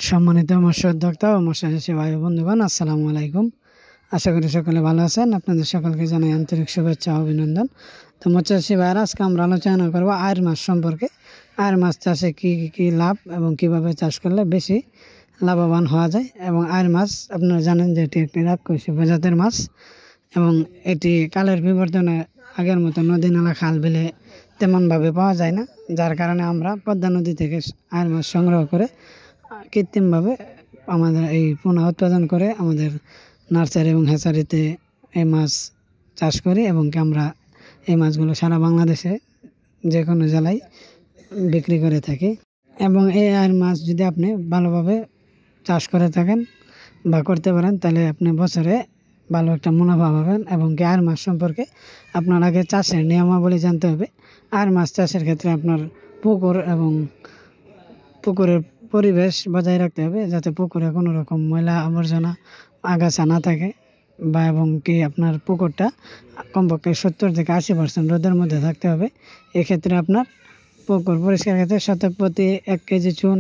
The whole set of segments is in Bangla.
সম্মানিত মৎস্য উদ্যোক্তা ও মৎস্যচাষী ভাই বন্ধুগণ, আসসালামু আলাইকুম। আশা করি সকলে ভালো আছেন। আপনাদের সকলকে জানাই আন্তরিক শুভেচ্ছা ও অভিনন্দন। তো মৎস্যচাষী ভাইরা, আজকে আমরা আলোচনা করব আয়ের মাছ সম্পর্কে। আয়ের মাছ চাষে কী লাভ এবং কিভাবে চাষ করলে বেশি লাভবান হওয়া যায়। এবং আয়ের মাছ আপনারা জানেন যে এটি একটি রাক্ষসী প্রজাতির মাছ এবং এটি কালের বিবর্তনে আগের মতো নদী নালা খাল বিলে তেমনভাবে পাওয়া যায় না, যার কারণে আমরা পদ্মা নদী থেকে আয়ের মাছ সংগ্রহ করে কৃত্রিমভাবে আমাদের এই পোনা উৎপাদন করে আমাদের নার্সারি এবং হ্যাচারিতে এই মাছ চাষ করি এবং আমরা এই মাছগুলো সারা বাংলাদেশে যে কোনো জেলায় বিক্রি করে থাকি। এবং এই আয়ের মাছ যদি আপনি ভালোভাবে চাষ করে থাকেন বা করতে পারেন, তাহলে আপনি বছরে ভালো একটা মুনাফা পাবেন। এবং আয়ের মাছ সম্পর্কে আপনার আগে চাষের নিয়মাবলী জানতে হবে। আয়ের মাছ চাষের ক্ষেত্রে আপনার পুকুর এবং পুকুরের পরিবেশ বজায় রাখতে হবে, যাতে পুকুরে কোনো রকম ময়লা আবর্জনা আগাছা না থাকে বা এবং আপনার পুকুরটা কমপক্ষে 70 থেকে 80% রোদের মধ্যে থাকতে হবে। এক্ষেত্রে আপনার পুকুর পরিষ্কার ক্ষেত্রে শতক প্রতি 1 কেজি চুন,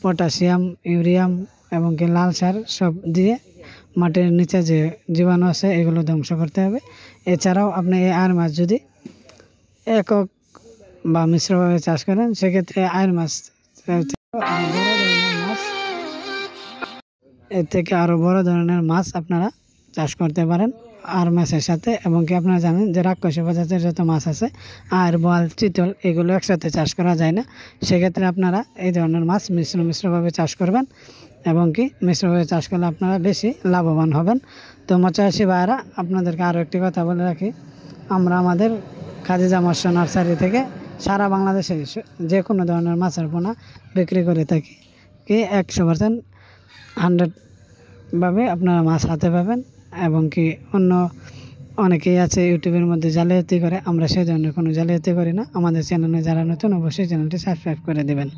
পটাশিয়াম, ইউরিয়াম এবং লাল সার সব দিয়ে মাটির নিচে যে জীবাণু আছে এগুলো ধ্বংস করতে হবে। এছাড়াও আপনি এই আয়ের মাছ যদি একক বা মিশ্রভাবে চাষ করেন, সেক্ষেত্রে আয়ের মাছ এর থেকে আরও বড় ধরনের মাছ আপনারা চাষ করতে পারেন আর মাছের সাথে। এবং আপনারা জানেন যে রাক্ষসী প্রজাতির যত মাছ আছে, আর বোয়াল, চিতল, এগুলো একসাথে চাষ করা যায় না। সেক্ষেত্রে আপনারা এই ধরনের মাছ মিশ্রভাবে চাষ করবেন এবং মিশ্রভাবে চাষ করলে আপনারা বেশি লাভবান হবেন। তো মৎস্যচাষী ভাইয়েরা, আপনাদেরকে আরও একটি কথা বলে রাখি, আমরা আমাদের খাদিজা মৎস্য নার্সারি থেকে সারা বাংলাদেশে যে কোনো ধরনের মাছের পোনা বিক্রি করে থাকি। 100% 100ভাবে আপনারা মাছ হাতে পাবেন। এবং অন্য অনেকেই আছে ইউটিউবের মধ্যে জালিয়াতি করে, আমরা সেই ধরনের কোনো জালিয়াতি করি না। আমাদের চ্যানেলে যারা নতুন, অবশ্যই চ্যানেলটি সাবস্ক্রাইব করে দেবেন।